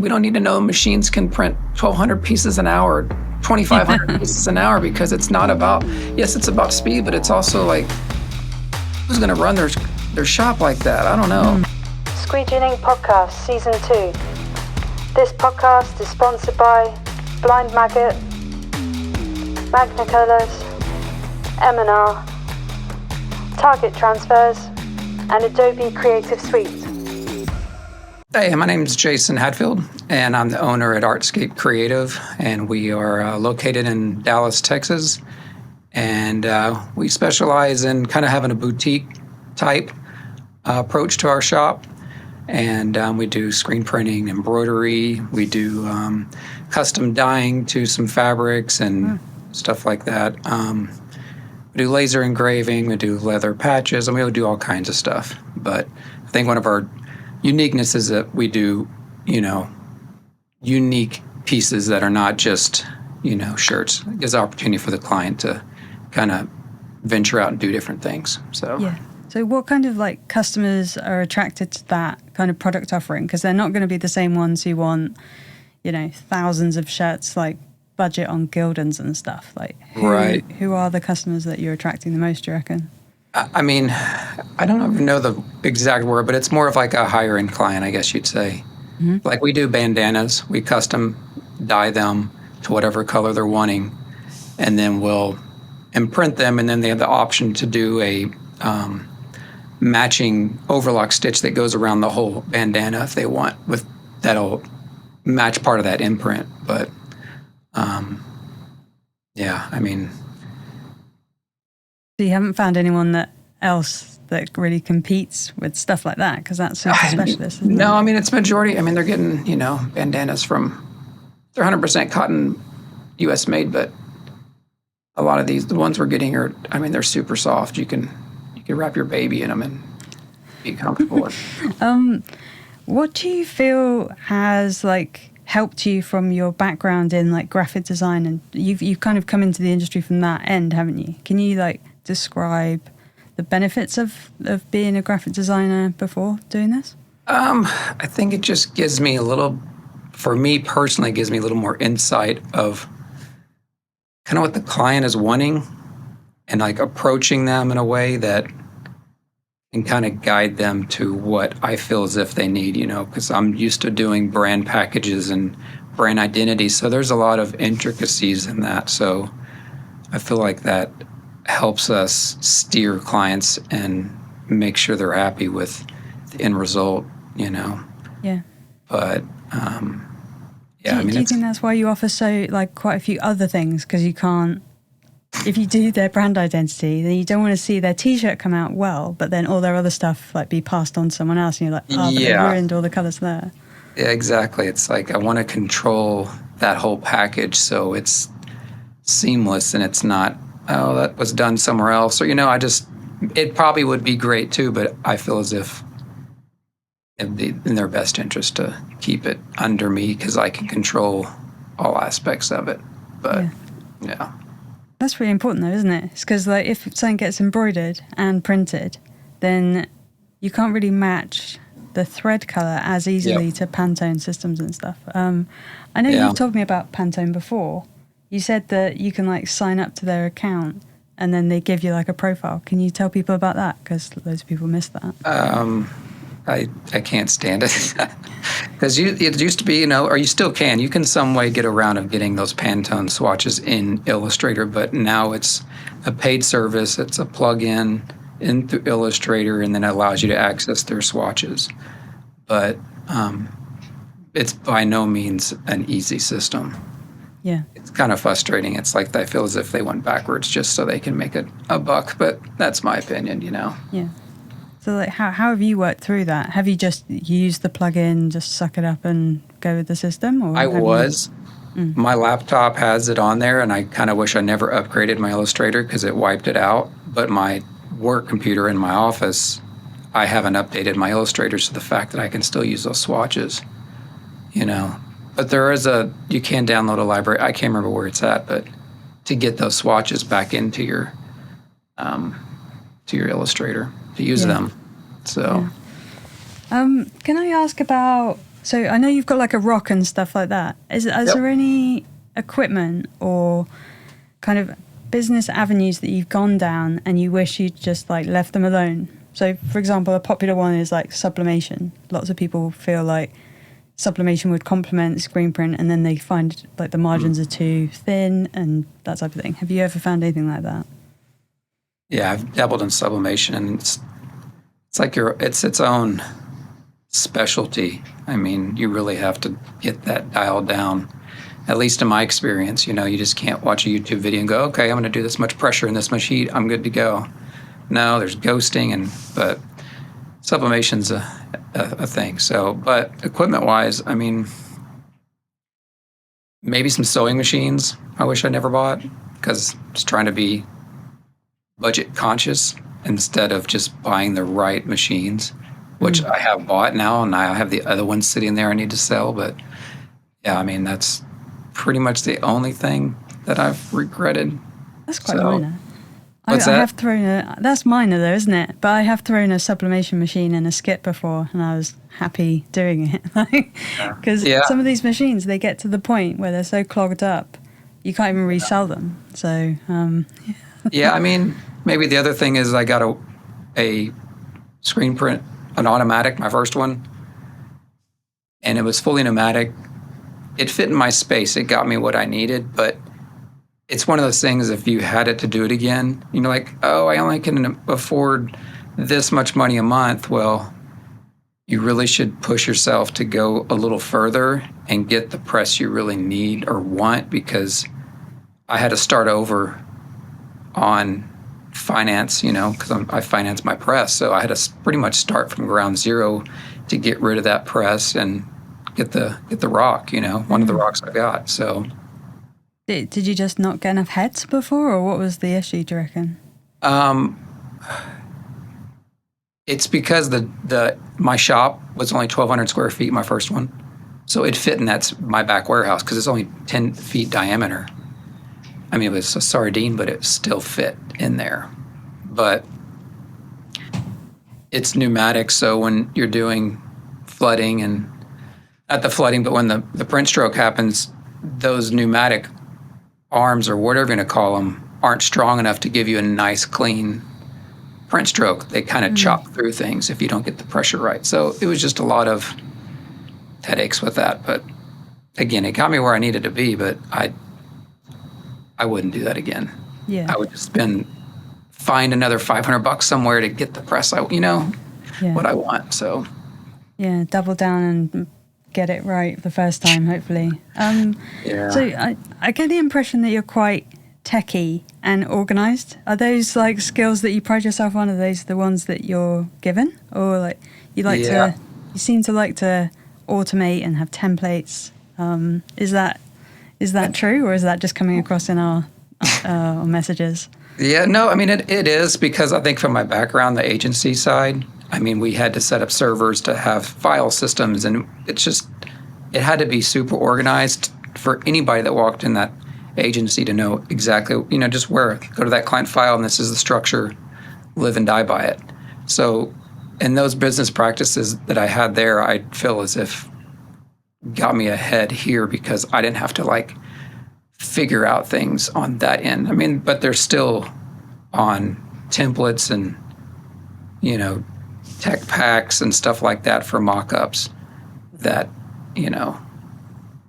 we don't need to know machines can print 1,200 pieces an hour, 2,500 pieces an hour, because it's not about, yes, it's about speed, but it's also like, who's going to run their shop like that? I don't know. Squeegee Podcast Season 2. This podcast is sponsored by Blind Maggot, Magna Colours, M&R, Target Transfers, and Adobe Creative Suite. Hey, my name is Jason Hadfield, and I'm the owner at Artscape Creative, and we are located in Dallas, Texas, and we specialize in kind of having a boutique type approach to our shop, and we do screen printing, embroidery, we do custom dyeing to some fabrics and stuff like that. We do laser engraving, we do leather patches, and we do all kinds of stuff. But I think one of our uniqueness is that we do, unique pieces that are not just, shirts. It gives the opportunity for the client to kind of venture out and do different things. So yeah. So what kind of customers are attracted to that kind of product offering? Because they're not going to be the same ones who want, thousands of shirts budget on Gildans and stuff. Right. Who are the customers that you're attracting the most, do you reckon? I mean, I don't even know the exact word, but it's more of a higher end client, I guess you'd say. Mm-hmm. We do bandanas, we custom dye them to whatever color they're wanting, and then we'll imprint them, and then they have the option to do a matching overlock stitch that goes around the whole bandana if they want, with that'll match part of that imprint. But yeah, I mean. So you haven't found anyone else that really competes with stuff like that, because that's super specialist, isn't it? No, I mean, it's majority. I mean, they're getting, bandanas they're 100% cotton, U.S. made, but a lot of the ones we're getting they're super soft. You can wrap your baby in them and be comfortable with. What do you feel has helped you from your background in graphic design, and you've kind of come into the industry from that end, haven't you? Can you describe the benefits of being a graphic designer before doing this? I think it just gives me for me personally, it gives me a little more insight of kind of what the client is wanting, and approaching them in a way that can kind of guide them to what I feel as if they need, because I'm used to doing brand packages and brand identity. So there's a lot of intricacies in that. So I feel like that helps us steer clients and make sure they're happy with the end result, Yeah. But, yeah. Do you think that's why you offer quite a few other things? Because you can't, if you do their brand identity, then you don't want to see their T-shirt come out well, but then all their other stuff be passed on to someone else, and you're but they ruined all the colours there. Yeah, exactly. It's I want to control that whole package so it's seamless and it's not, that was done somewhere else. Or, it probably would be great too, but I feel as if it'd be in their best interest to keep it under me, because I can control all aspects of it. But, yeah. That's really important, though, isn't it? It's because if something gets embroidered and printed, then you can't really match the thread color as easily to Pantone systems and stuff. I know you've told me about Pantone before. You said that you can sign up to their account and then they give you a profile. Can you tell people about that? Because loads of people miss that. I can't stand it. Because it used to be, or you still can. You can some way get around of getting those Pantone swatches in Illustrator, but now it's a paid service. It's a plug-in through Illustrator, and then it allows you to access their swatches. But it's by no means an easy system. Yeah. It's kind of frustrating. It's I feel as if they went backwards just so they can make a buck, but that's my opinion, Yeah. So how have you worked through that? Have you just used the plugin, just suck it up and go with the system? Or my laptop has it on there, and I kind of wish I never upgraded my Illustrator because it wiped it out. But my work computer in my office, I haven't updated my Illustrator, so the fact that I can still use those swatches, But you can download a library. I can't remember where it's at, but to get those swatches back into your Illustrator to use them. So, can I ask about So I know you've got like a rock and stuff like that. Is there any equipment or kind of business avenues that you've gone down and you wish you'd just like left them alone? So for example, a popular one is like sublimation. Lots of people feel like sublimation would complement screen print, and then they find like the margins are too thin and that type of thing. Have you ever found anything like that? Yeah, I've dabbled in sublimation, and it's like it's its own specialty. I mean, you really have to get that dialed down. At least in my experience, you just can't watch a YouTube video and go, okay, I'm going to do this much pressure and this much heat, I'm good to go. No, there's ghosting, but sublimation's a thing. So, but equipment-wise, I mean, maybe some sewing machines I wish I never bought, because I was trying to be budget conscious instead of just buying the right machines, which I have bought now, and I have the other ones sitting there I need to sell. But yeah, I mean, that's pretty much the only thing that I've regretted. That's quite minor. What's I that? have thrown that's minor though, isn't it? But I have thrown a sublimation machine in a skip before, and I was happy doing it. Because some of these machines, they get to the point where they're so clogged up, you can't even resell them. So, yeah, I mean, maybe the other thing is I got a screen print, an automatic, my first one, and it was fully pneumatic. It fit in my space. It got me what I needed, but it's one of those things, if you had it to do it again, you're like, oh, I only can afford this much money a month. Well, you really should push yourself to go a little further and get the press you really need or want, because I had to start over on finance, because I finance my press. So I had to pretty much start from ground zero to get rid of that press and get the rock, one of the rocks I got. So did you just not get enough heads before, or what was the issue, do you reckon? It's because my shop was only 1,200 square feet, my first one. So it fit in my back warehouse, because it's only 10 feet diameter. I mean, it was a sardine, but it still fit in there. But it's pneumatic, so when you're doing flooding, and not the flooding, but when the print stroke happens, those pneumatic arms, or whatever you're going to call them, aren't strong enough to give you a nice, clean print stroke. They kind of chop through things if you don't get the pressure right. So it was just a lot of headaches with that. But again, it got me where I needed to be, but I wouldn't do that again. Yeah. I would just find another $500 somewhere to get the press what I want. So yeah, double down and get it right the first time, hopefully. So I get the impression that you're quite techie and organized. Are those like skills that you pride yourself on? Are those the ones that you're given, or like you seem to like to automate and have templates? Is that true, or is that just coming across in our messages? Yeah, no, I mean, it is, because I think from my background, the agency side, I mean, we had to set up servers to have file systems, and it had to be super organized for anybody that walked in that agency to know exactly, just where, go to that client file, and this is the structure, live and die by it. So in those business practices that I had there, I feel as if got me ahead here, because I didn't have to figure out things on that end. I mean, but they're still on templates and, tech packs and stuff like that for mock-ups that,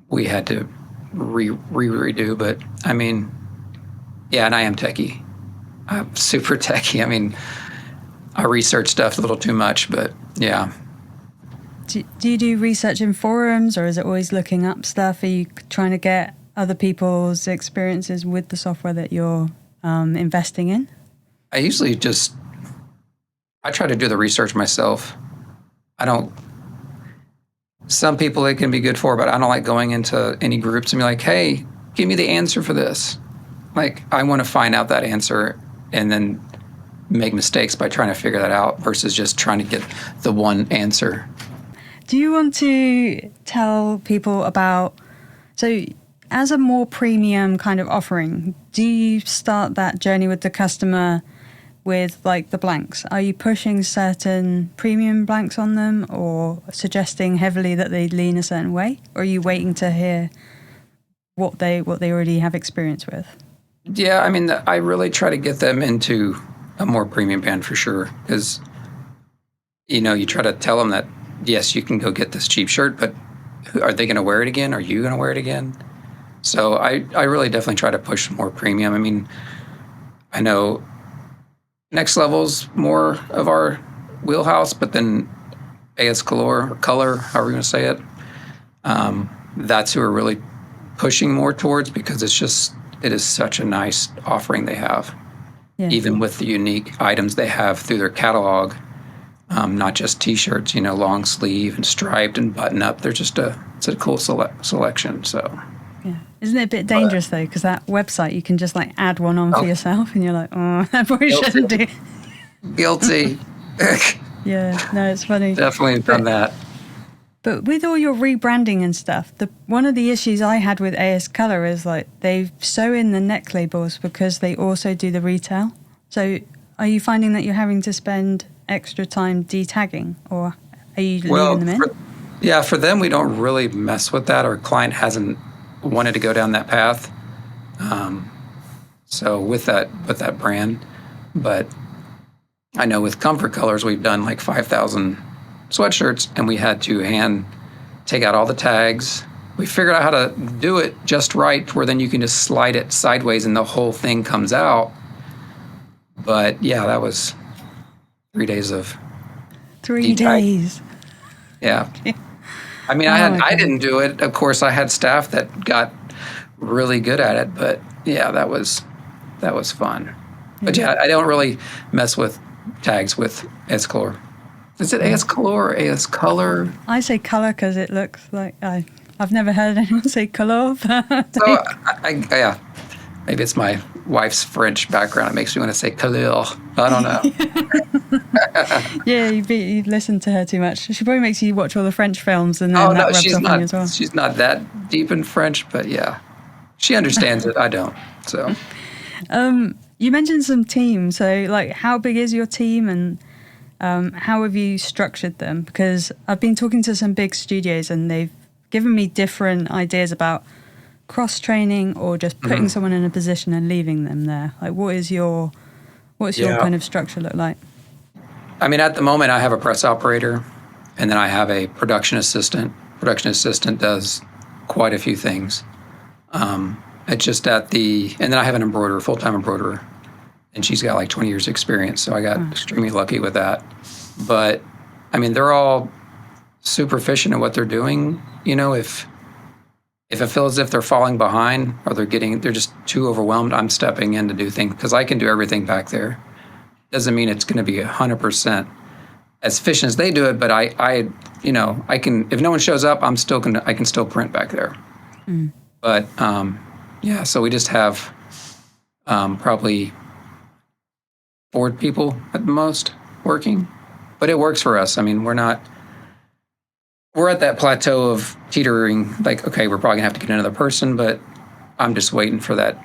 we had to redo. But I mean, yeah, and I am techie. I'm super techie. I mean, I research stuff a little too much, but yeah. Do you do research in forums, or is it always looking up stuff? Are you trying to get other people's experiences with the software that you're investing in? I usually I try to do the research myself. Some people it can be good for, but I don't like going into any groups and be like, hey, give me the answer for this. I want to find out that answer and then make mistakes by trying to figure that out versus just trying to get the one answer. Do you want to tell people about, so as a more premium kind of offering, do you start that journey with the customer with like the blanks? Are you pushing certain premium blanks on them, or suggesting heavily that they lean a certain way, or are you waiting to hear what they already have experience with? Yeah, I mean, I really try to get them into a more premium band for sure, because you try to tell them that yes, you can go get this cheap shirt, but are they going to wear it again? Are you going to wear it again? So I really definitely try to push more premium. I mean, I know Next Level's more of our wheelhouse, but then AS Color, however you want to say it, that's who we're really pushing more towards, because it is such a nice offering they have. Yeah. Even with the unique items they have through their catalog, not just T-shirts, long sleeve and striped and button up. It's a cool selection. So. Yeah. Isn't it a bit dangerous though? Because that website, you can just like add one on for yourself, and you're like, oh, I probably shouldn't do. Guilty. Yeah, no, it's funny. Definitely done that. But with all your rebranding and stuff, one of the issues I had with AS Color is like they sew in the neck labels because they also do the retail. So are you finding that you're having to spend extra time detagging, or are you leaving them in? For them, we don't really mess with that. Our client hasn't wanted to go down that path. So with that brand, but I know with Comfort Colors, we've done like 5,000 sweatshirts, and we had to hand take out all the tags. We figured out how to do it just right, where then you can just slide it sideways and the whole thing comes out. But yeah, that was 3 days of 3 days. Yeah. I mean, I didn't do it. Of course, I had staff that got really good at it, but yeah, that was fun. But yeah, I don't really mess with tags with AS Color. Is it AS Color or AS Color? I say color because it looks like I've never heard anyone say color. So yeah, maybe it's my wife's French background. It makes me want to say color. I don't know. Yeah, you listen to her too much. She probably makes you watch all the French films, and then that rubs off on you as well. She's not that deep in French, but yeah, she understands it. I don't. So, you mentioned some teams. So, like, how big is your team, and how have you structured them? Because I've been talking to some big studios, and they've given me different ideas about cross training or just putting someone in a position and leaving them there. Like, what's your kind of structure look like? I mean, at the moment, I have a press operator, and then I have a production assistant. Production assistant does quite a few things. It's just and then I have an embroiderer, full-time embroiderer, and she's got like 20 years experience, so I got extremely lucky with that. But, I mean, they're all super efficient at what they're doing. If it feels as if they're falling behind or they're just too overwhelmed, I'm stepping in to do things, because I can do everything back there. Doesn't mean it's going to be 100% as efficient as they do it, but I can, if no one shows up, I can still print back there. But so we just have probably 4 people at the most working, but it works for us. I mean, we're at that plateau of teetering, like, okay, we're probably gonna have to get another person, but I'm just waiting for that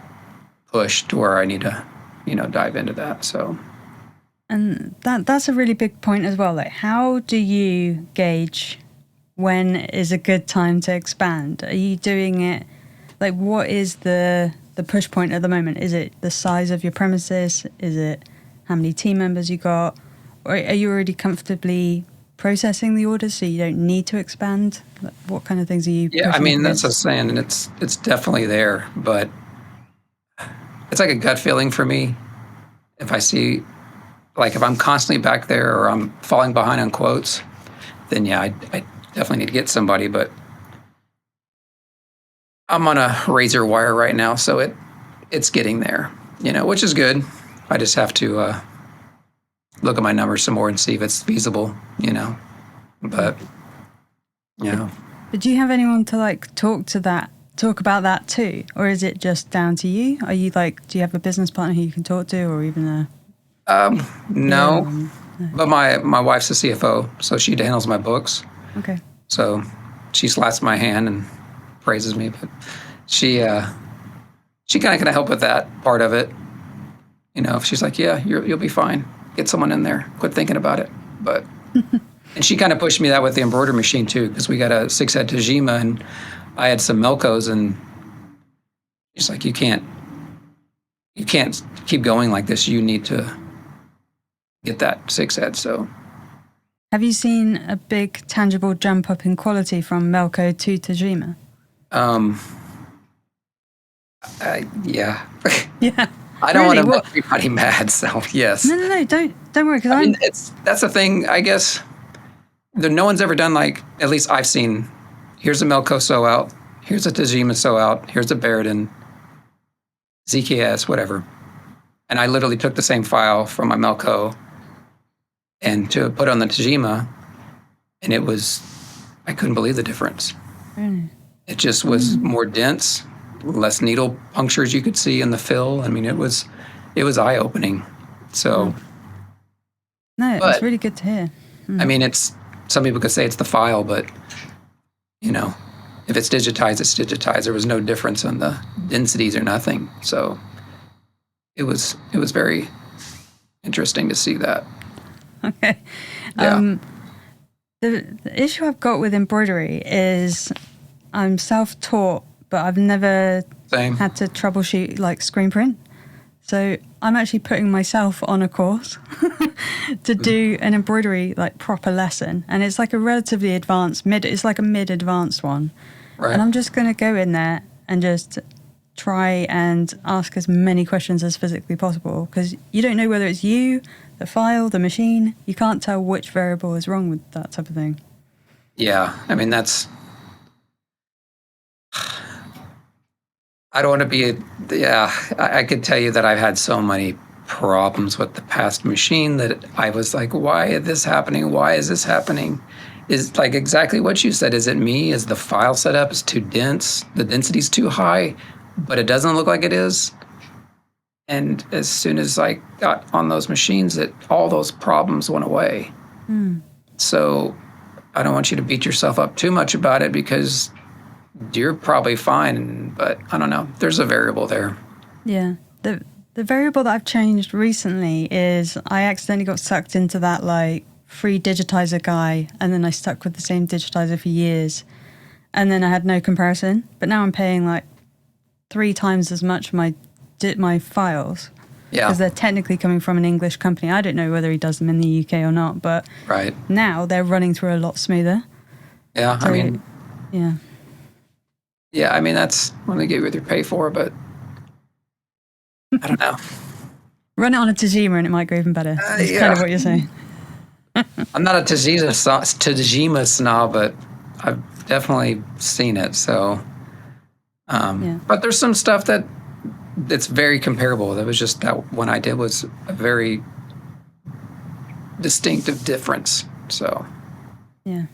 push to where I need to, dive into that. So. And that's a really big point as well. Like, how do you gauge when is a good time to expand? Are you doing it, like, what is the push point at the moment? Is it the size of your premises? Is it how many team members you got? Or are you already comfortably processing the orders so you don't need to expand? What kind of things are you Yeah, I mean, that's a saying, and it's definitely there, but it's like a gut feeling for me. If I see, like, if I'm constantly back there or I'm falling behind on quotes, then yeah, I definitely need to get somebody, but I'm on a razor wire right now, so it's getting there, which is good. I just have to look at my numbers some more and see if it's feasible, but But do you have anyone to like talk about that too, or is it just down to you? Are you like, do you have a business partner who you can talk to, or even a? No, but my wife's a CFO, so she handles my books. Okay. So she slaps my hand and praises me, but she kind of can help with that part of it. if she's like, yeah, you'll be fine. Get someone in there. Quit thinking about it. But and she kind of pushed me that with the embroidery machine too, because we got a 6-head Tajima and I had some Melcos, and she's like, you can't keep going like this. You need to get that 6-head. So. Have you seen a big tangible jump up in quality from Melco to Tajima? Yeah. Yeah. I don't want to make everybody mad, so yes. No, don't worry. Because I mean, that's the thing, I guess. No one's ever done, like, at least I've seen, here's a Melco sew out, here's a Tajima sew out, here's a Baradin, ZKS, whatever. And I literally took the same file from my Melco and to put on the Tajima, and I couldn't believe the difference. Really? It just was more dense, less needle punctures you could see in the fill. I mean, it was eye-opening. So, no, it's really good to hear. I mean, some people could say it's the file, but if it's digitized, it's digitized. There was no difference in the densities or nothing. So, it was very interesting to see that. Okay. Yeah. The issue I've got with embroidery is I'm self-taught, but I've never had to troubleshoot like screen print. So I'm actually putting myself on a course to do an embroidery like proper lesson, and it's like a relatively advanced it's like a mid-advanced one. Right. And I'm just going to go in there and just try and ask as many questions as physically possible, because you don't know whether it's you, the file, the machine. You can't tell which variable is wrong with that type of thing. Yeah, I mean, I don't want to be I could tell you that I've had so many problems with the past machine that I was like, why is this happening? Why is this happening? Is like exactly what you said. Is it me? Is the file setup is too dense? The density's too high, but it doesn't look like it is. And as soon as I got on those machines, all those problems went away. So I don't want you to beat yourself up too much about it, because you're probably fine, but I don't know. There's a variable there. Yeah. The variable that I've changed recently is I accidentally got sucked into that like free digitizer guy, and then I stuck with the same digitizer for years, and then I had no comparison. But now I'm paying like 3 times as much for my files. Yeah. Because they're technically coming from an English company. I don't know whether he does them in the UK or not, but now they're running through a lot smoother. Yeah, so, I mean... Yeah. Yeah, I mean, that's when they give you what you pay for, but I don't know. Run it on a Tajima and it might go even better. That's kind of what you're saying. I'm not a Tajima snob, but I've definitely seen it. So, but there's some stuff that's very comparable. That was just that one I did was a very distinctive difference. So, yeah.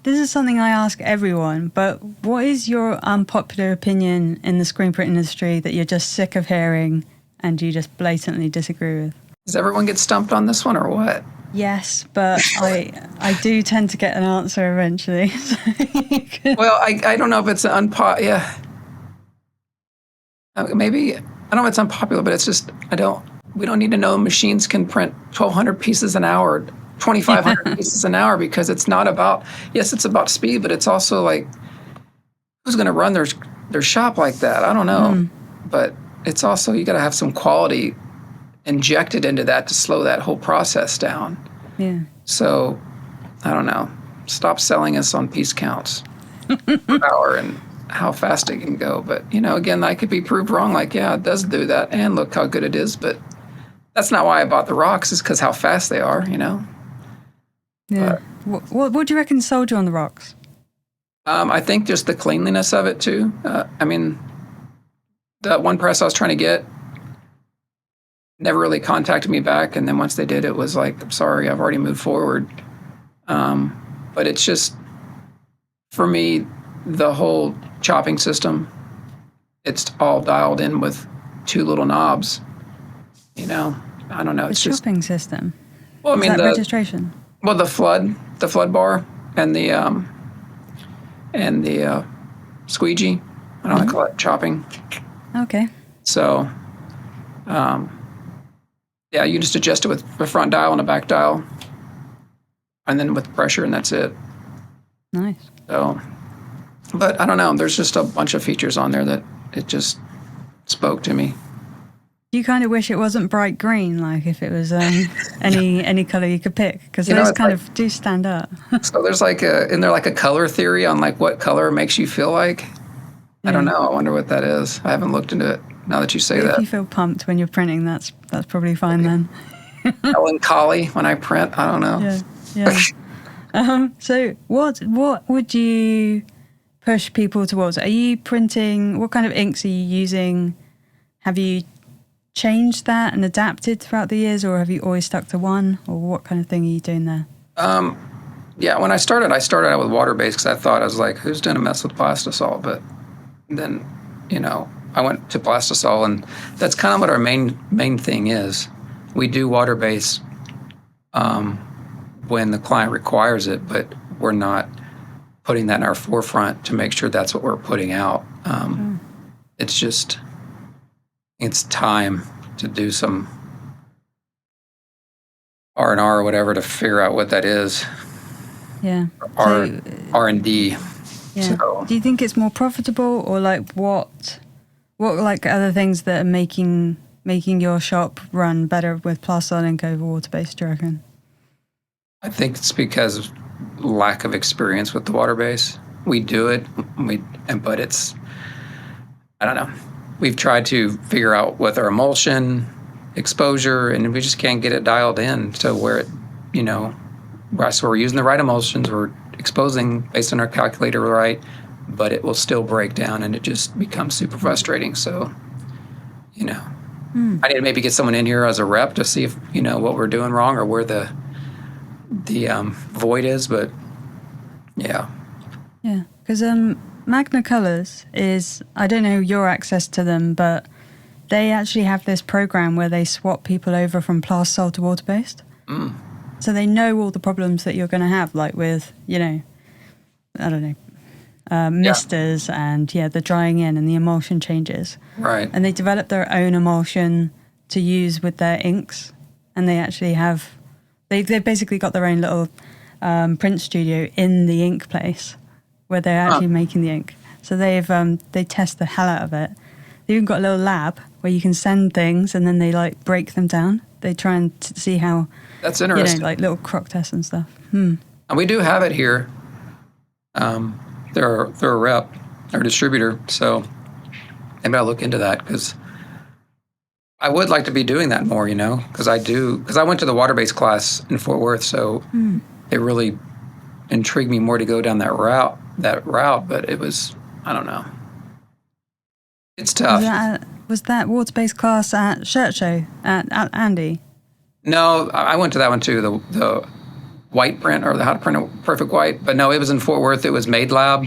This is something I ask everyone, but what is your unpopular opinion in the screen print industry that you're just sick of hearing and you just blatantly disagree with? Does everyone get stumped on this one or what? Yes, but I do tend to get an answer eventually. Well, I don't know if it's maybe, I don't know if it's unpopular, but it's just, we don't need to know machines can print 1,200 pieces an hour, 2,500 pieces an hour, because it's not about, yes, it's about speed, but it's also like, who's going to run their shop like that? I don't know. But it's also, you got to have some quality injected into that to slow that whole process down. Yeah. So, I don't know. Stop selling us on piece counts per hour and how fast it can go. But, again, I could be proved wrong. Like, yeah, it does do that. And look how good it is. But that's not why I bought the rocks, is because how fast they are, Yeah. What do you reckon sold you on the rocks? I think just the cleanliness of it, too. I mean, that one press I was trying to get never really contacted me back. And then once they did, it was like, I'm sorry, I've already moved forward. But it's just, for me, the whole chopping system, it's all dialed in with 2 little knobs. I don't know. The chopping system? Well, I mean, is that registration? Well, the flood bar and the squeegee. I don't want to call it chopping. Okay. So, Yeah, you just adjust it with a front dial and a back dial, and then with pressure, and that's it. Nice. So, but I don't know. There's just a bunch of features on there that it just spoke to me. Do you kind of wish it wasn't bright green, like if it was any color you could pick? Because those kind of do stand out. So there's like isn't there like a color theory on like what color makes you feel like? Yeah. I don't know. I wonder what that is. I haven't looked into it now that you say that. If you feel pumped when you're printing, that's probably fine then. Melancholy when I print. I don't know. Yeah. So what would you push people towards? Are you printing? What kind of inks are you using? Have you changed that and adapted throughout the years, or have you always stuck to one, or what kind of thing are you doing there? Yeah, when I started out with Waterbased because I thought, I was like, who's going to mess with plastisol? But then, I went to plastisol, and that's kind of what our main thing is. We do Waterbased when the client requires it, but we're not putting that in our forefront to make sure that's what we're putting out. It's time to do some R&R or whatever to figure out what that is. Yeah. R&D. Yeah. So, do you think it's more profitable, or like what like other things that are making your shop run better with plastisol ink over Waterbased, do you reckon? I think it's because of lack of experience with the Waterbased. We do it, but it's, I don't know. We've tried to figure out with our emulsion, exposure, and we just can't get it dialed in to where it, so we're using the right emulsions, we're exposing based on our calculator right, but it will still break down, and it just becomes super frustrating. So, I need to maybe get someone in here as a rep to see if, what we're doing wrong or where the void is, but yeah. Yeah, because Magna Colours is, I don't know your access to them, but they actually have this program where they swap people over from plastisol to Waterbased. So they know all the problems that you're going to have, like with, I don't know, misters and, the drying in and the emulsion changes. Right. And they develop their own emulsion to use with their inks. And they actually have, they've basically got their own little print studio in the ink place where they're actually making the ink. So they test the hell out of it. They've even got a little lab where you can send things and then they like break them down. They try and see how, that's interesting. Like little crock tests and stuff. And we do have it here. They're a rep, or distributor. So maybe I'll look into that, because I would like to be doing that more, because I went to the Waterbased class in Fort Worth. So it really intrigued me more to go down that route, but it was, I don't know. It's tough. Was that Waterbased class at Shirt Show at Andy? No, I went to that one too, the white print, or the how to print a perfect white. But no, it was in Fort Worth. It was Made Lab.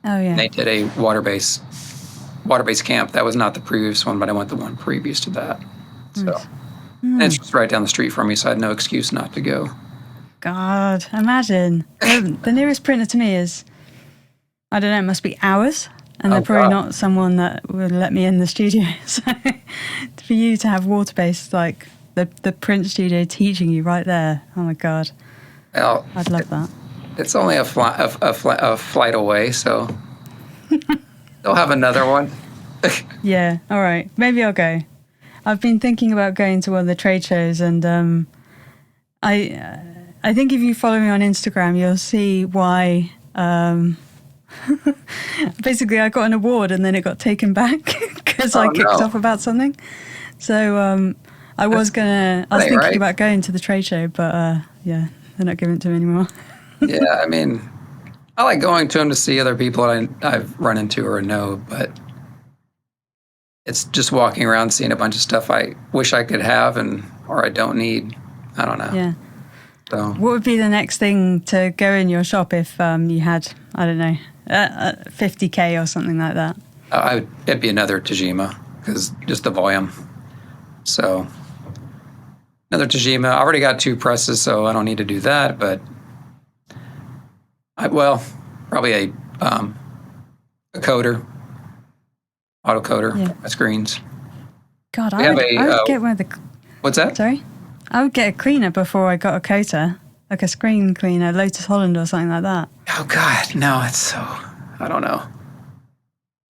Oh, yeah. And they did a Waterbased camp. That was not the previous one, but I went the one previous to that. So, Nice. And it's just right down the street from me, so I had no excuse not to go. God, imagine. The nearest printer to me is, I don't know, it must be hours. And they're probably not someone that would let me in the studio. So for you to have Waterbased, like the print studio teaching you right there, oh my God. Well, I'd love that. It's only a flight away, so they'll have another one. Yeah, all right. Maybe I'll go. I've been thinking about going to one of the trade shows, and I think if you follow me on Instagram, you'll see why. Basically, I got an award and then it got taken back because I kicked off about something. So I was thinking about going to the trade show, but they're not giving it to me anymore. Yeah, I mean, I like going to them to see other people I've run into or know, but it's just walking around seeing a bunch of stuff I wish I could have or I don't need. I don't know. Yeah. So, what would be the next thing to go in your shop if you had, I don't know, 50K or something like that? It'd be another Tajima, because just the volume. So another Tajima. I already got 2 presses, so I don't need to do that. But probably a coder, auto coder, screens. God, We I have would get one of the. What's that? Sorry, I would get a cleaner before I got a coater, like a screen cleaner, Lotus Holland or something like that. Oh God, no, it's so, I don't know.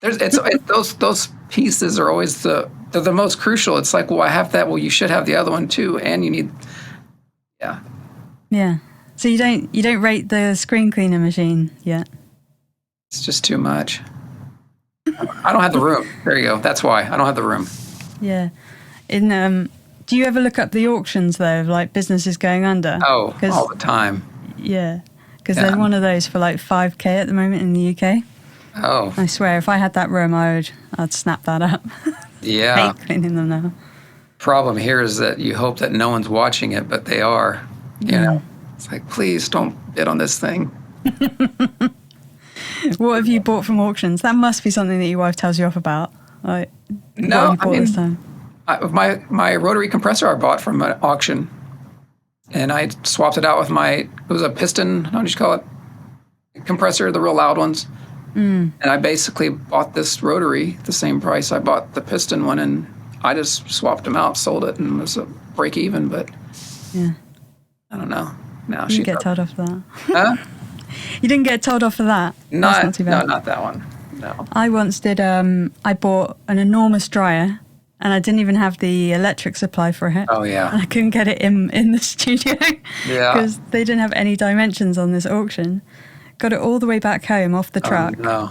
Those pieces are always they're the most crucial. It's like, well, I have that. Well, you should have the other one too, and you need, yeah. Yeah. So you don't rate the screen cleaner machine yet? It's just too much. I don't have the room. There you go. That's why I don't have the room. Yeah. Do you ever look up the auctions though, of like businesses going under? Oh, all the time. Yeah. Because there's one of those for like 5K at the moment in the UK. Oh. I swear, if I had that room, I'd snap that up. Yeah. Hate cleaning them now. Problem here is that you hope that no one's watching it, but they are. You know, it's like, please don't bid on this thing. What have you bought from auctions? That must be something that your wife tells you off about. Like, No, what have you bought this time? My rotary compressor I bought from an auction, and I swapped it out with it was a piston, how do you call it, compressor, the real loud ones. And I basically bought this rotary the same price I bought the piston one, and I just swapped them out, sold it, and it was a break even. But yeah, I don't know. Now you didn't get told off for that. Huh? You didn't get told off for that. That's not too bad. No, not that one. No. I once did. I bought an enormous dryer, and I didn't even have the electric supply for it. Oh yeah. And I couldn't get it in the studio. Yeah. Because they didn't have any dimensions on this auction. Got it all the way back home off the truck. Oh, no.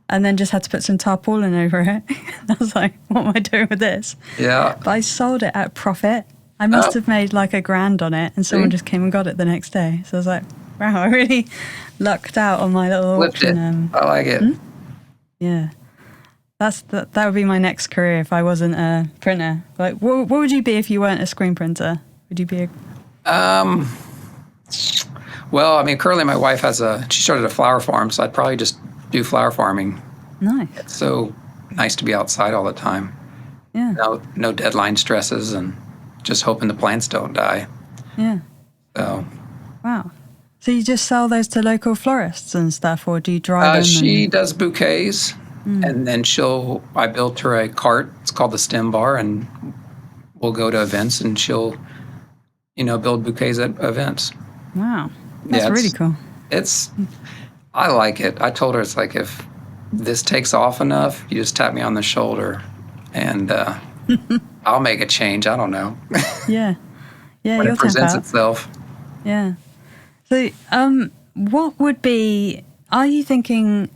And then just had to put some tarpaulin over it. I was like, what am I doing with this? Yeah. But I sold it at profit. I must have made like $1,000 on it, and someone just came and got it the next day. So I was like, wow, I really lucked out on my little Flipped auction. it. I like it. Yeah. That would be my next career if I wasn't a printer. Like, what would you be if you weren't a screen printer? Would you be a... Well, I mean, currently my wife she started a flower farm, so I'd probably just do flower farming. Nice. It's so nice to be outside all the time. Yeah. No deadline stresses, and just hoping the plants don't die. Yeah. So. Wow. So you just sell those to local florists and stuff, or do you dry them? She does bouquets, and then I built her a cart. It's called the Stem Bar, and we'll go to events, and she'll, build bouquets at events. Wow. That's really cool. I like it. I told her, it's like, if this takes off enough, you just tap me on the shoulder, and I'll make a change. I don't know. Yeah. Yeah, when it presents itself. Yeah. So, what would be, are you thinking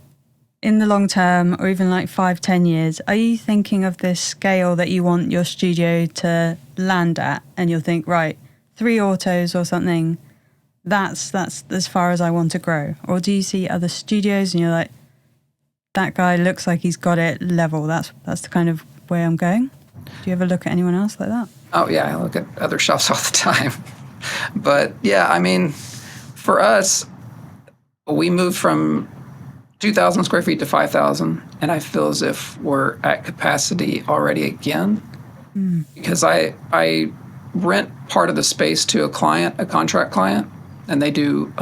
in the long term, or even like 5-10 years, are you thinking of this scale that you want your studio to land at, and you'll think, right, 3 autos or something, that's as far as I want to grow? Or do you see other studios and you're like, that guy looks like he's got it level, that's the kind of way I'm going? Do you ever look at anyone else like that? Oh yeah, I look at other shops all the time. But yeah, I mean, for us, we moved from 2,000 square feet to 5,000, and I feel as if we're at capacity already again, because I rent part of the space to a contract client, and they do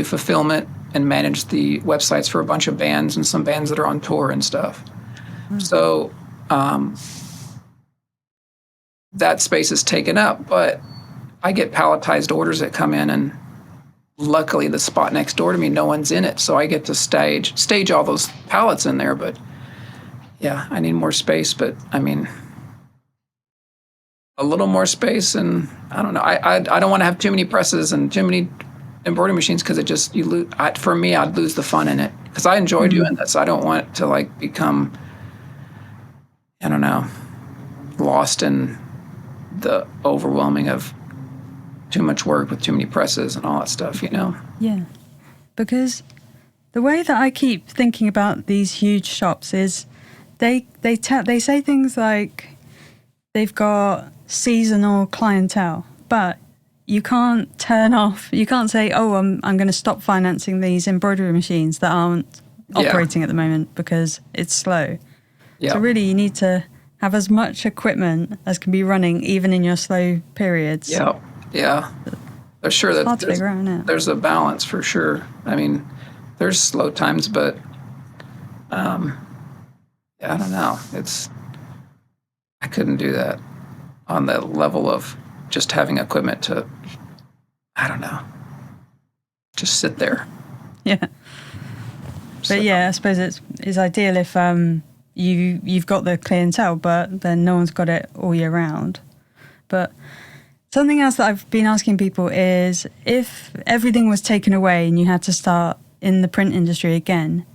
fulfillment and manage the websites for a bunch of bands and some bands that are on tour and stuff. So that space is taken up, but I get palletized orders that come in, and luckily the spot next door to me, no one's in it, so I get to stage all those pallets in there. But yeah, I need more space. But I mean, a little more space, and I don't know. I don't want to have too many presses and too many embroidery machines, because it just for me, I'd lose the fun in it, because I enjoy doing this. I don't want it to like become, I don't know, lost in the overwhelming of too much work with too many presses and all that stuff, Yeah, because the way that I keep thinking about these huge shops is they say things like they've got seasonal clientele, but you can't say, oh, I'm going to stop financing these embroidery machines that aren't operating at the moment because it's slow. Yeah. So really you need to have as much equipment as can be running even in your slow periods. Yeah. Yeah, I'm sure that there's a balance for sure. I mean, there's slow times, but I don't know. I couldn't do that on the level of just having equipment to, I don't know, just sit there. Yeah. So, But yeah, I suppose it's ideal if you've got the clientele, but then no one's got it all year round. But something else that I've been asking people is, if everything was taken away and you had to start in the print industry again,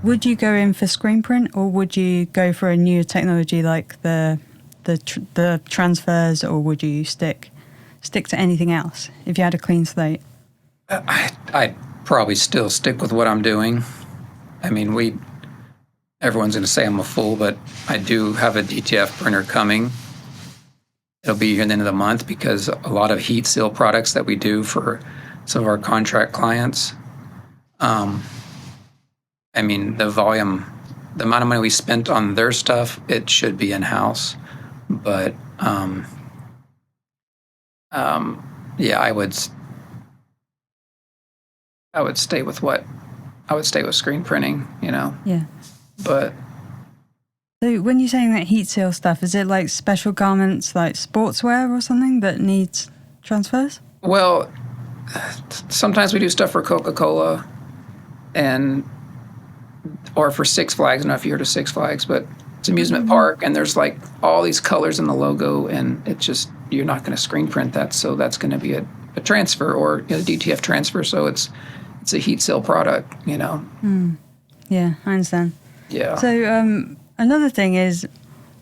would you go in for screen print, or would you go for a newer technology like the transfers, or would you stick to anything else if you had a clean slate? I'd probably still stick with what I'm doing. I mean, everyone's going to say I'm a fool, but I do have a DTF printer coming. It'll be here at the end of the month, because a lot of heat seal products that we do for some of our contract clients, I mean, the amount of money we spent on their stuff, it should be in-house. But, yeah, I would stay with screen printing, you know? Yeah. But so when you're saying that heat seal stuff, is it like special garments like sportswear or something that needs transfers? well, sometimes we do stuff for Coca-Cola or for Six Flags. I don't know if you heard of Six Flags, but it's an amusement park, and there's like all these colors in the logo, and it just, you're not going to screen print that, so that's going to be a transfer, or a DTF transfer, so it's a heat seal product, you know. Yeah, I understand. Yeah. So another thing is,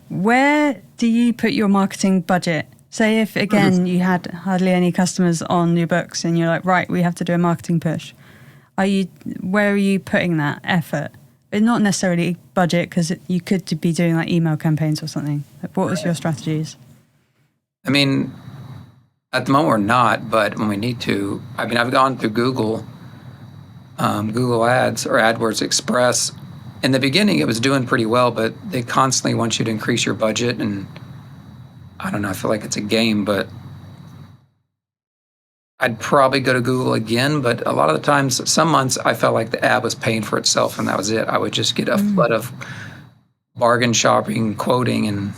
where do you put your marketing budget? Say if, again, you had hardly any customers on your books and you're like, right, we have to do a marketing push. Where are you putting that effort? But not necessarily budget, because you could be doing like email campaigns or something. Like, what was your strategies? I mean, at the moment we're not, but when we need to, I mean, I've gone through Google Ads or AdWords Express. In the beginning, it was doing pretty well, but they constantly want you to increase your budget, and I don't know, I feel like it's a game, but I'd probably go to Google again. But a lot of the times, some months, I felt like the ad was paying for itself, and that was it. I would just get a flood of bargain shopping, quoting, and,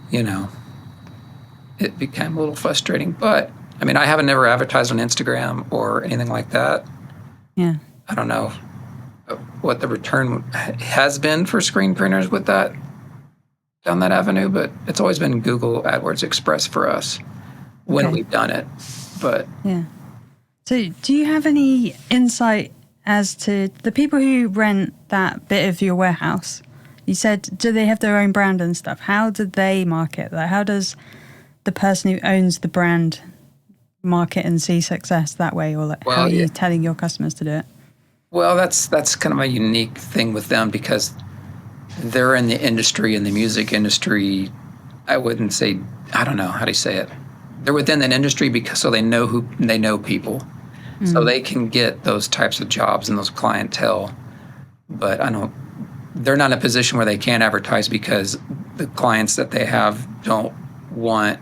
you know, it became a little frustrating. But, I mean, I haven't never advertised on Instagram or anything like that. Yeah. I don't know what the return has been for screen printers with that, down that avenue, but it's always been Google AdWords Express for us when we've done it. But yeah. So do you have any insight as to the people who rent that bit of your warehouse? You said, do they have their own brand and stuff? How do they market? Like, how does the person who owns the brand market and see success that way? Or like, how are you telling your customers to do it? Well, that's kind of a unique thing with them, because they're in the industry, in the music industry. I wouldn't say, I don't know, how do you say it? They're within that industry so they know people. So they can get those types of jobs and those clientele. But they're not in a position where they can't advertise, because the clients that they have don't want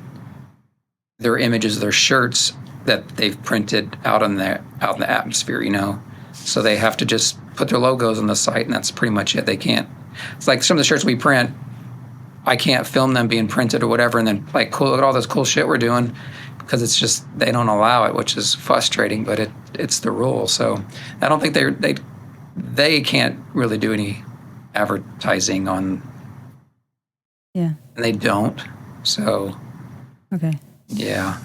their images, their shirts that they've printed out in the atmosphere, you know. So they have to just put their logos on the site, and that's pretty much it. They can't. It's like some of the shirts we print, I can't film them being printed or whatever, and then like, cool, look at all this cool shit we're doing, because it's just, they don't allow it, which is frustrating, but it's the rule. So I don't think they can't really do any advertising on. Yeah. And they don't. So. Okay. Yeah.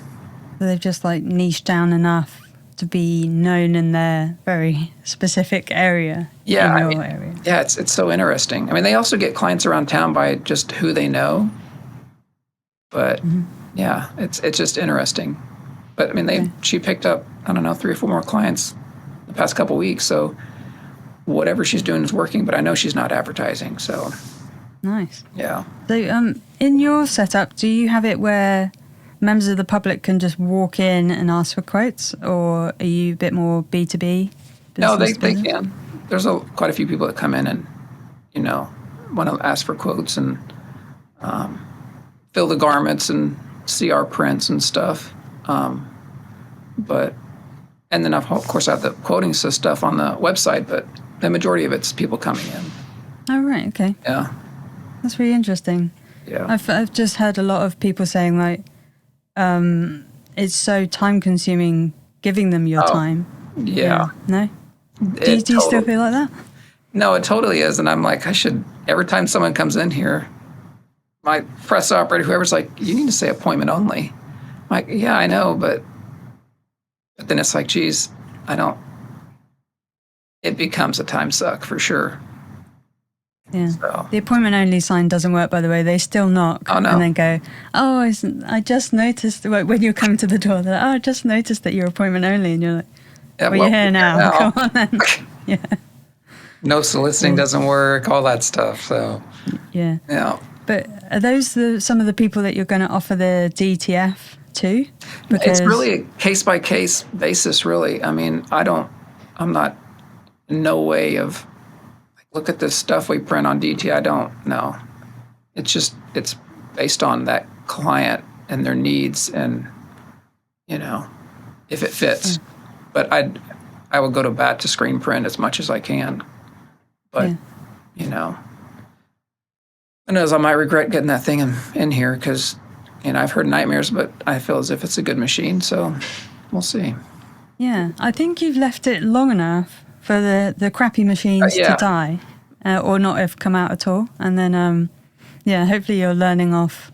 So they've just like niched down enough to be known in their very specific area. Yeah, area. Yeah, it's so interesting. I mean, they also get clients around town by just who they know. But yeah, it's just interesting. But I mean, she picked up, I don't know, 3 or 4 more clients the past couple weeks. So whatever she's doing is working. But I know she's not advertising. So nice. Yeah. So in your setup, do you have it where members of the public can just walk in and ask for quotes, or are you a bit more B2B? No, they can. There's quite a few people that come in and, you know, want to ask for quotes and feel the garments and see our prints and stuff. And then of course I have the quoting stuff on the website, but the majority of it's people coming in. Oh, right, okay. Yeah. That's really interesting. Yeah. I've just heard a lot of people saying like, it's so time consuming giving them your time. Yeah. No? Do you still feel like that? No, it totally is. And I'm like, every time someone comes in here, my press operator, whoever's like, you need to say appointment only. I'm like, yeah, I know, but then it's like, geez, it becomes a time suck for sure. Yeah. So. The appointment only sign doesn't work, by the way. They still knock and then go, oh, I just noticed, when you're coming to the door, they're like, oh, I just noticed that you're appointment only. And you're like, well, you're here now. Come on then. Yeah. No soliciting doesn't work, all that stuff. So, yeah. Yeah. But are those some of the people that you're going to offer the DTF to? Because it's really a case-by-case basis, really. I mean, I'm not, no way of, like, look at this stuff we print on DT. I don't know. It's based on that client and their needs and, if it fits. But I will go to bat to screen print as much as I can. But, who knows, I might regret getting that thing in here because, I've heard nightmares, but I feel as if it's a good machine, so we'll see. Yeah, I think you've left it long enough for the crappy machines to die or not have come out at all. And then, hopefully you're learning off.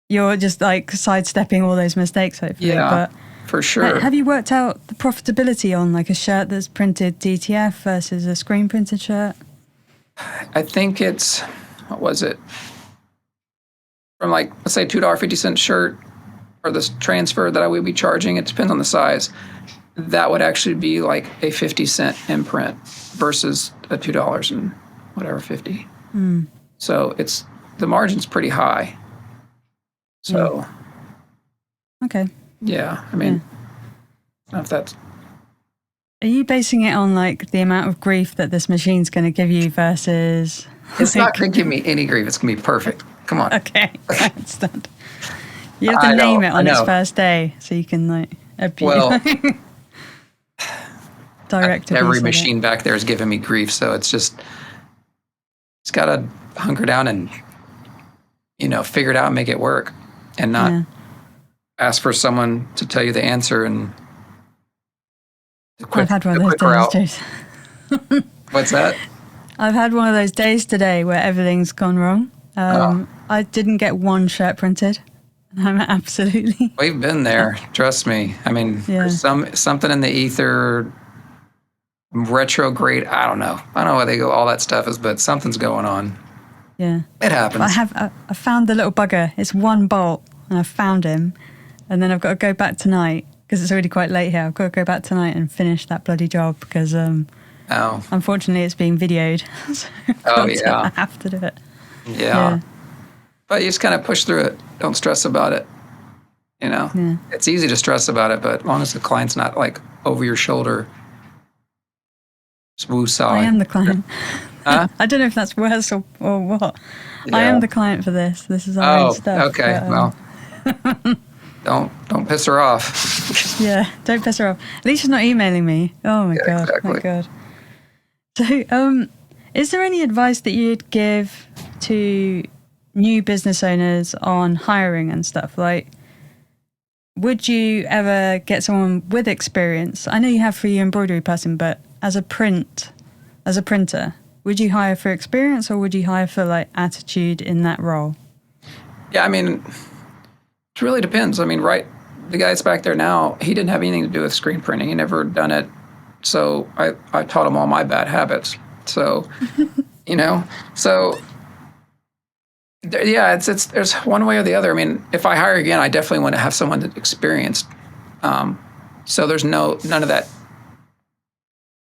You're just like sidestepping all those mistakes, hopefully. Yeah, but for sure. Have you worked out the profitability on like a shirt that's printed DTF versus a screen printed shirt? I think it's, what was it? From like, let's say $2.50 shirt or this transfer that I would be charging, it depends on the size. That would actually be like a 50-cent imprint versus a $2 and whatever, 50. So the margin's pretty high. So. Okay. Yeah, I mean, I don't know if that's. Are you basing it on like the amount of grief that this machine's going to give you versus? It's not going to give me any grief. It's going to be perfect. Come on. Okay, I understand. You have to name it on its first day so you can like abuse. Well, direct every machine back there is giving me grief, so it's got to hunker down and figure it out and make it work, and not ask for someone to tell you the answer and. I've had one of those days, Jason. What's that? I've had one of those days today where everything's gone wrong. I didn't get one shirt printed. I'm absolutely. We've been there. Trust me. I mean, there's something in the ether, retrograde. I don't know where they go. All that stuff is, but something's going on. Yeah, it happens. I found the little bugger. It's one bolt, and I found him, and then I've got to go back tonight because it's already quite late here. I've got to go back tonight and finish that bloody job because unfortunately it's being videoed. So I have to do it. Yeah. But you just kind of push through it. Don't stress about it. It's easy to stress about it, but as long as the client's not like over your shoulder, just woosah. I am the client. Huh? I don't know if that's worse or what. Yeah. I am the client for this. This is our own stuff. Okay. Well, don't piss her off. Yeah, don't piss her off. At least she's not emailing me. Oh my god. Exactly. My god. So, is there any advice that you'd give to new business owners on hiring and stuff? Like, would you ever get someone with experience? I know you have for your embroidery person, but as a printer, would you hire for experience or would you hire for like attitude in that role? Yeah, I mean, it really depends. I mean, the guy's back there now, he didn't have anything to do with screen printing. He never done it. So I taught him all my bad habits. So, so yeah, it's there's one way or the other. I mean, if I hire again, I definitely want to have someone that's experienced. So there's none of that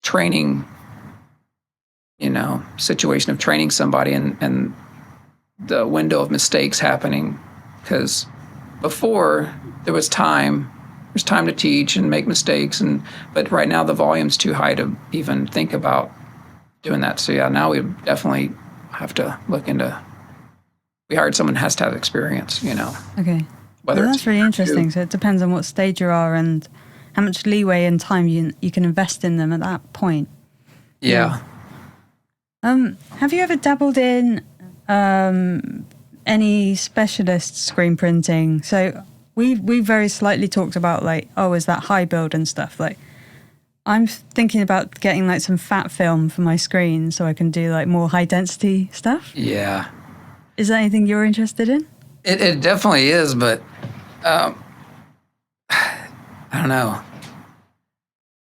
training, situation of training somebody and the window of mistakes happening. Because before there's time to teach and make mistakes, but right now the volume's too high to even think about doing that. So yeah, now we definitely have to look into. We hired someone who has to have experience, Okay. That's really interesting. So it depends on what stage you are and how much leeway and time you can invest in them at that point. Yeah. Have you ever dabbled in any specialist screen printing? So we very slightly talked about like, oh, is that high build and stuff? Like, I'm thinking about getting like some fat film for my screen so I can do like more high density stuff. Yeah. Is that anything you're interested in? It definitely is, but I don't know.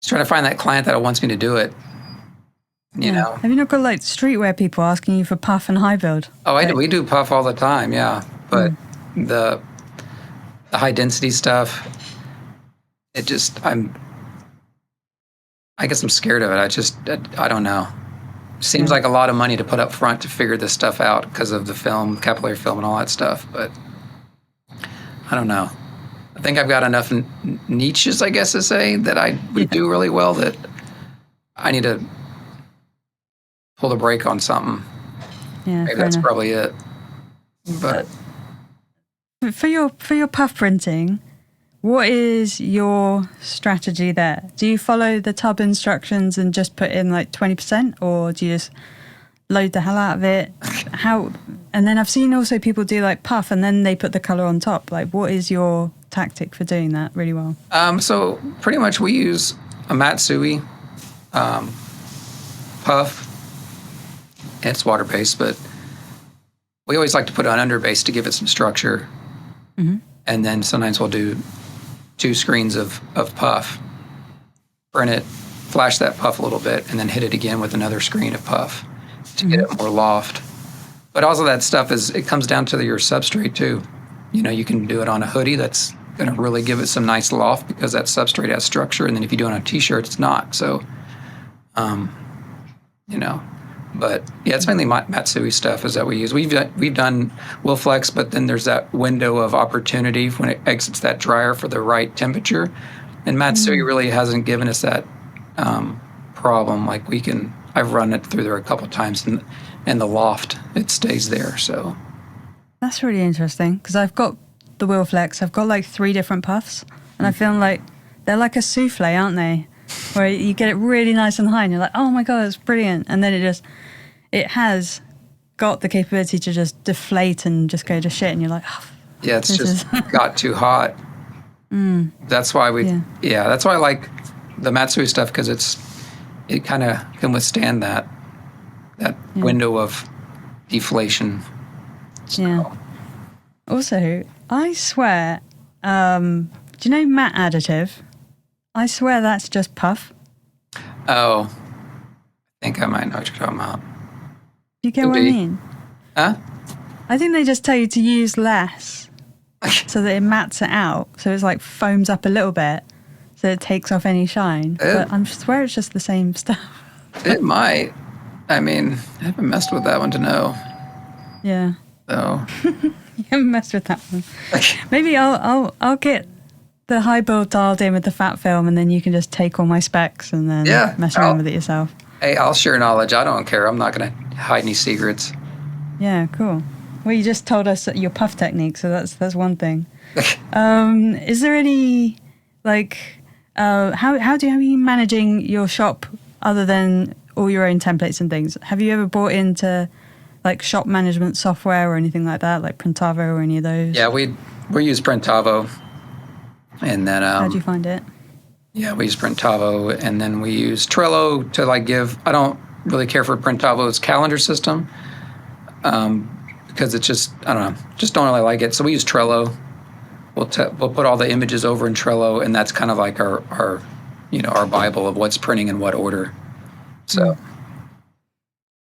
Just trying to find that client that wants me to do it. You know. Have you not got like streetwear people asking you for puff and high build? Oh, we do puff all the time, yeah. But the high density stuff, I guess I'm scared of it. I don't know. Seems like a lot of money to put up front to figure this stuff out because of the film, capillary film, and all that stuff. But I don't know. I think I've got enough niches, I guess to say, that I would do really well that I need to pull the brake on something. Yeah, maybe that's probably it. But for your puff printing, what is your strategy there? Do you follow the tub instructions and just put in like 20%, or do you just load the hell out of it? And then I've seen also people do like puff and then they put the color on top. Like, what is your tactic for doing that really well? So pretty much we use a Matsui puff. It's water-based, but we always like to put it on underbase to give it some structure. Mm-hmm. And then sometimes we'll do 2 screens of puff, print it, flash that puff a little bit, and then hit it again with another screen of puff to get it more loft. But also that stuff it comes down to your substrate too. You know, you can do it on a hoodie that's going to really give it some nice loft because that substrate has structure, and then if you do it on a t-shirt, it's not. So, you know, but yeah, it's mainly Matsui stuff is that we use. We've done Wilflex, but then there's that window of opportunity when it exits that dryer for the right temperature, and Matsui really hasn't given us that problem. Like I've run it through there a couple of times, and the loft, it stays there. So that's really interesting because I've got the Wilflex. I've got like 3 different puffs, and I feel like they're like a souffle, aren't they? Where you get it really nice and high, and you're like, oh my god, it's brilliant, and then it has got the capability to just deflate and just go to shit, and you're like, oh, yeah, it's just got too hot. That's why that's why I like the Matsui stuff, because it kind of can withstand that window of deflation. So. Yeah. Also, I swear, do you know matte additive? I swear that's just puff. Oh, I think I might know what you're talking about. Do you get what I mean? Huh? I think they just tell you to use less so that it mats it out. So it's like foams up a little bit so it takes off any shine. But I swear it's just the same stuff. It might. I mean, I haven't messed with that one to know. Yeah. So. You haven't messed with that one. Maybe I'll get the high build dialed in with the fat film, and then you can just take all my specs and then mess around with it yourself. Hey, I'll share knowledge. I don't care. I'm not going to hide any secrets. Yeah, cool. Well, you just told us your puff technique, so that's one thing. Is there any like how do you have you managing your shop other than all your own templates and things? Have you ever bought into like shop management software or anything like that, like Printavo or any of those? Yeah, we use Printavo, and then how do you find it? Yeah, we use Printavo, and then we use Trello to like give. I don't really care for Printavo's calendar system because it's just I don't know, just don't really like it. So we use Trello. We'll put all the images over in Trello, and that's kind of like our our Bible of what's printing in what order. So.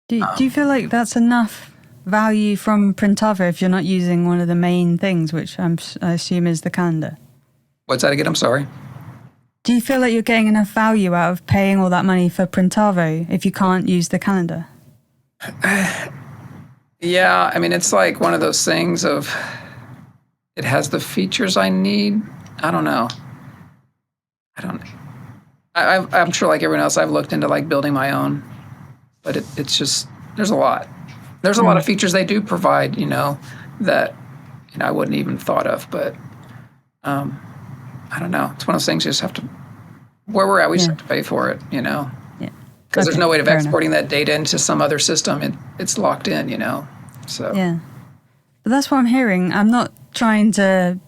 Do you feel like that's enough value from Printavo if you're not using one of the main things, which I assume is the calendar? What's that again? I'm sorry. Do you feel like you're getting enough value out of paying all that money for Printavo if you can't use the calendar? Yeah, I mean, it's like one of those things of it has the features I need. I don't know. I'm sure like everyone else, I've looked into like building my own. But it's just, there's a lot. There's a lot of features they do provide, that I wouldn't even thought of. But I don't know. It's one of those things you just have to, where we're at, we just have to pay for it, Yeah. Because there's no way of exporting that data into some other system. It's locked in, So. Yeah. But that's what I'm hearing. I'm not trying to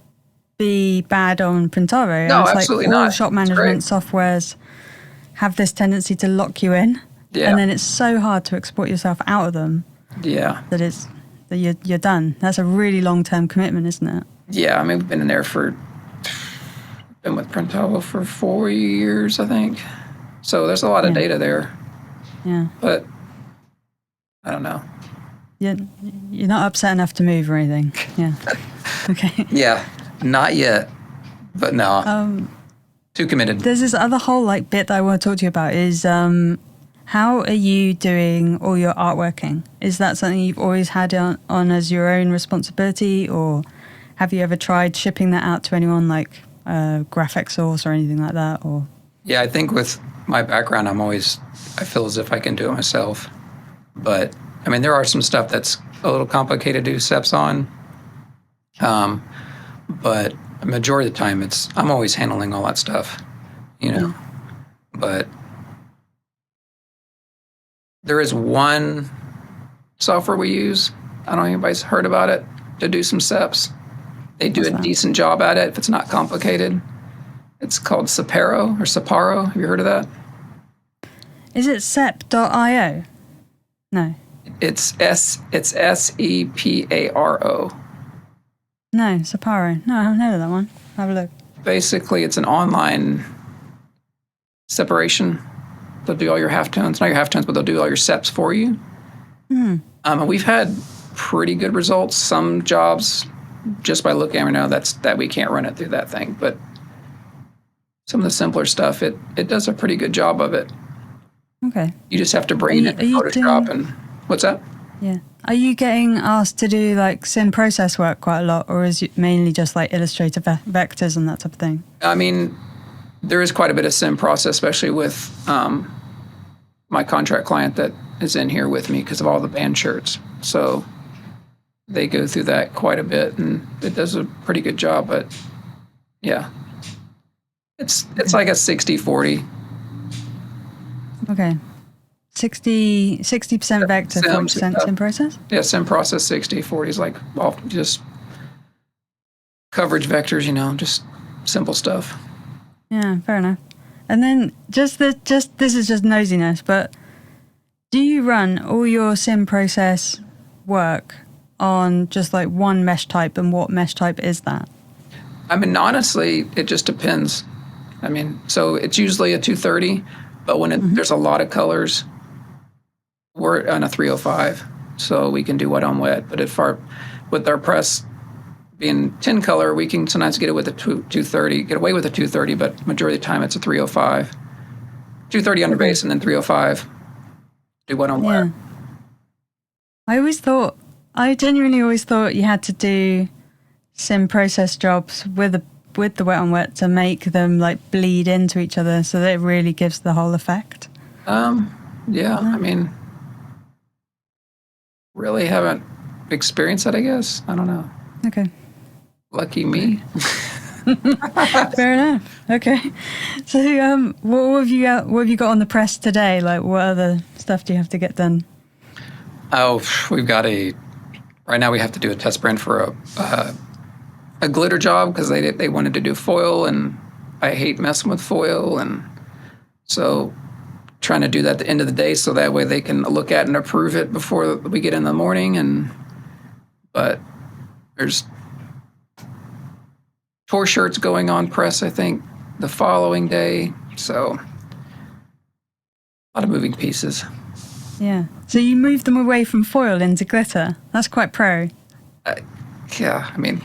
be bad on Printavo. No, it's absolutely like all not. shop It's management great. softwares have this tendency to lock you in, Yeah. and then it's so hard to export yourself out of them Yeah. that you're done. That's a really long-term commitment, isn't it? Yeah, I mean, we've been in there been with Printavo for 4 years, I think. So there's a lot of Yeah. data there, Yeah. but I don't know. You're not upset enough to move or anything. Yeah. Okay. Yeah, not yet, but no, too committed. There's this other whole like bit that I want to talk to you about is how are you doing all your artworking? Is that something you've always had on as your own responsibility, or have you ever tried shipping that out to anyone like Graphic Source or anything like that? Or Yeah, I think with my background, I feel as if I can do it myself. But I mean, there are some stuff that's a little complicated to do steps on. But a majority of the time, I'm always handling all that stuff, you know. But there is one software we use. I don't know if anybody's heard about it, to do some steps. They do What's a that? decent job at it if it's not complicated. It's called Saparo. Have you heard of that? is it sep.io? No. It's SEPARO. No, Saparo. No, I haven't heard of that one. Have a look. Basically, it's an online separation. They'll do all your halftones, not your halftones, but they'll do all your seps for you. And we've had pretty good results. Some jobs, just by looking at it now, that we can't run it through that thing. But some of the simpler stuff, it does a pretty good job of it. Okay. You just have to bring it in Photoshop and what's that? Yeah. Are you getting asked to do like sim process work quite a lot, or is it mainly just like Illustrator vectors and that type of thing? I mean, there is quite a bit of sim process, especially with my contract client that is in here with me because of all the band shirts. So they go through that quite a bit, and it does a pretty good job. But yeah, it's like a 60-40. Okay. 60% vector, Sim, 40% sim process? Yeah, sim process 60-40 is like all just coverage vectors, just simple stuff. Yeah, fair enough. And then this is just nosiness, but do you run all your sim process work on just like one mesh type, and what mesh type is that? I mean, honestly, it just depends. I mean, so it's usually a 230, but when there's a lot of colors, we're on a 305, so we can do wet on wet. But with our press being 10 color, we can sometimes get it with a 230, get away with a 230, but majority of the time it's a 305. 230 under base and then 305. Do wet on wet. I genuinely always thought you had to do sim process jobs with the wet on wet to make them like bleed into each other so that it really gives the whole effect. Yeah, I mean, really haven't experienced that, I guess. I don't know. Okay. Lucky me. Fair enough. Okay. So, what have you got on the press today? Like, what other stuff do you have to get done? Oh, right now we have to do a test print for a glitter job because they wanted to do foil, and I hate messing with foil, and so trying to do that at the end of the day so that way they can look at and approve it before we get in the morning. But there's 4 shirts going on press, I think, the following day. So a lot of moving pieces. Yeah. So you moved them away from foil into glitter. That's quite pro. Yeah, I mean,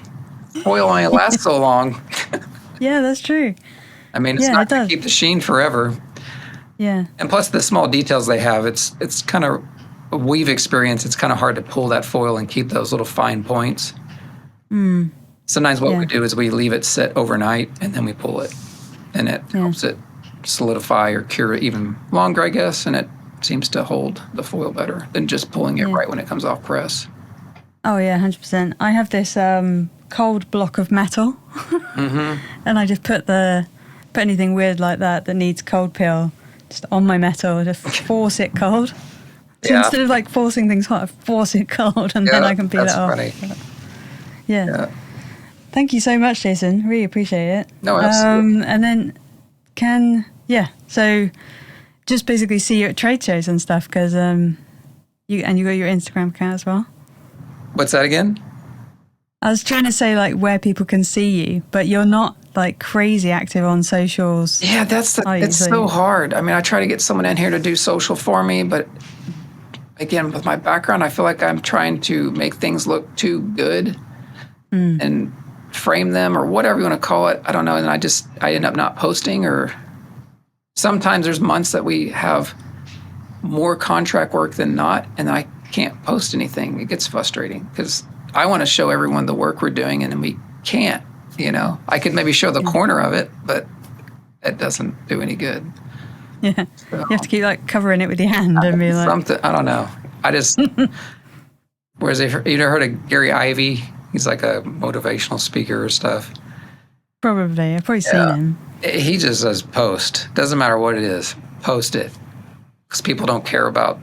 foil only lasts so long. Yeah, that's true. I mean, it's not going to keep the sheen forever. Yeah. And plus the small details they have, it's kind of, we've experienced, it's kind of hard to pull that foil and keep those little fine points. Sometimes what we do is we leave it sit overnight and then we pull it, and it helps it solidify or cure it even longer, I guess, and it seems to hold the foil better than just pulling it right when it comes off press. Oh yeah, 100%. I have this cold block of metal, and I just put anything weird like that needs cold peel just on my metal, just force it cold. So instead of like forcing things hot, I force it cold, and then I can peel it off. Funny. Yeah. Thank you so much, Jason. Really appreciate it. No, absolutely. And then so just basically see you at trade shows and stuff, because you got your Instagram account as well. What's that again? I was trying to say like where people can see you, but you're not like crazy active on socials. Yeah, it's so hard. I mean, I try to get someone in here to do social for me, but again, with my background, I feel like I'm trying to make things look too good and frame them or whatever you want to call it. I don't know. And I end up not posting, or sometimes there's months that we have more contract work than not, and I can't post anything. It gets frustrating because I want to show everyone the work we're doing, and we can't, I could maybe show the corner of it, but it doesn't do any good. Yeah. So, you have to keep like covering it with your hand and be like... Something, I don't know. Whereas you ever heard of Gary Ivey? He's like a motivational speaker or stuff. Probably. I've probably seen him. He just says post. Doesn't matter what it is. Post it. Because people don't care about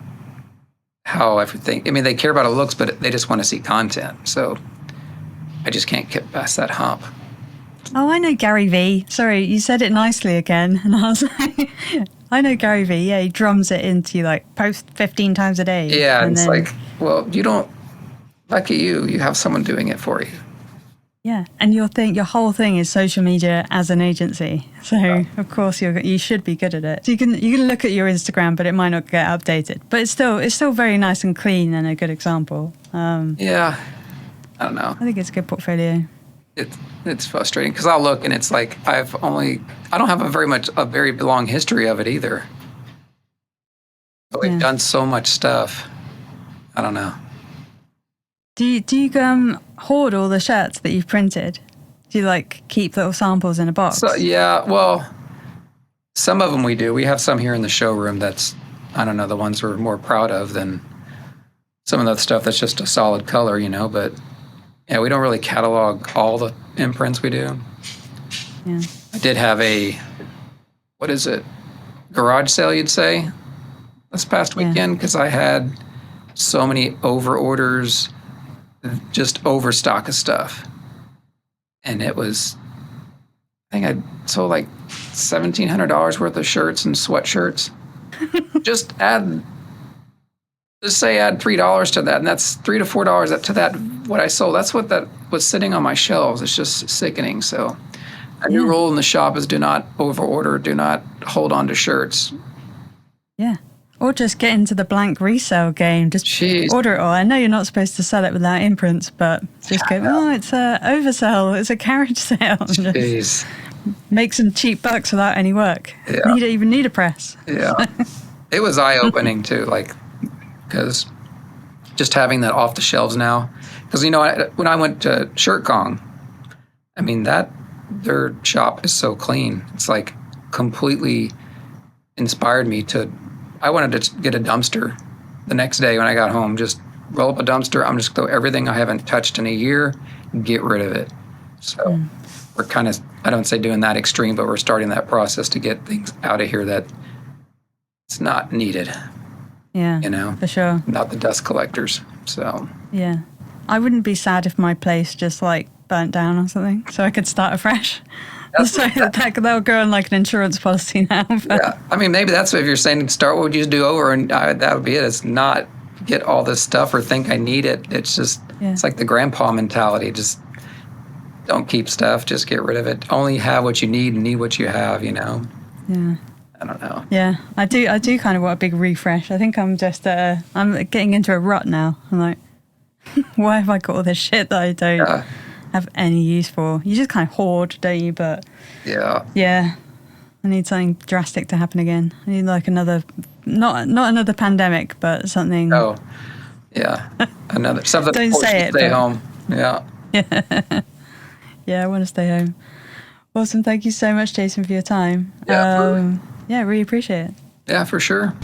how everything... I mean, they care about it looks, but they just want to see content. So I just can't get past that hump. Oh, I know Gary V. Sorry, you said it nicely again. And I was like, I know Gary V. Yeah, he drums it into you, like, post 15 times a day. Yeah, and it's like, well, you don't... Lucky you have someone doing it for you. Yeah, and your whole thing is social media as an agency. So, of course, you should be good at it. So you can look at your Instagram, but it might not get updated. But it's still very nice and clean and a good example. Yeah, I don't know. I think it's a good portfolio. It's frustrating because I'll look and it's like I don't have a very long history of it either. But we've done so much stuff. I don't know. Do you hoard all the shirts that you've printed? Do you like keep little samples in a box? So, yeah, well, some of them we do. We have some here in the showroom that's, I don't know, the ones we're more proud of than some of the stuff that's just a solid color, but yeah, we don't really catalog all the imprints we do. Yeah. I did have garage sale, you'd say, this past weekend, because I had so many over orders, just overstock of stuff. And it was, I think I sold like $1,700 worth of shirts and sweatshirts. Just add $3 to that, and that's $3 to $4 to that, what I sold. That's what that was sitting on my shelves. It's just sickening. So a new rule in the shop is do not overorder, do not hold on to shirts. Yeah. Or just get into the blank resale game. Just order it all. I know you're not supposed to sell it without imprints, but just go, it's a oversell, it's a carriage sale. Jeez. Make some cheap bucks without any work. Yeah. You don't even need a press. Yeah. It was eye-opening, too, because just having that off the shelves now. Because, when I went to ShirtCon, I mean, their shop is so clean. It's like completely inspired me I wanted to get a dumpster the next day when I got home. Just roll up a dumpster. I'm just throw everything I haven't touched in a year, get rid of it. So we're kind of, I don't say doing that extreme, but we're starting that process to get things out of here that it's not needed. Yeah, for sure. Not the dust collectors. So yeah, I wouldn't be sad if my place just like burnt down or something, so I could start afresh. So that'll go on like an insurance policy now. Yeah, I mean, maybe that's what, if you're saying start, what would you do over, and that would be it. It's not get all this stuff or think I need it. It's just, it's like the grandpa mentality. Just don't keep stuff. Just get rid of it. Only have what you need and need what you have, Yeah. I don't know. Yeah, I do kind of want a big refresh. I think I'm just, I'm getting into a rut now. I'm like, why have I got all this shit that I don't have any use for? You just kind of hoard, don't you? But yeah, I need something drastic to happen again. I need like another, not another pandemic, but something. Oh, yeah, another something. Don't say it. Stay home. Yeah. Yeah, I want to stay home. Awesome. Thank you so much, Jason, for your time. Yeah, yeah, really appreciate it. Yeah, for sure.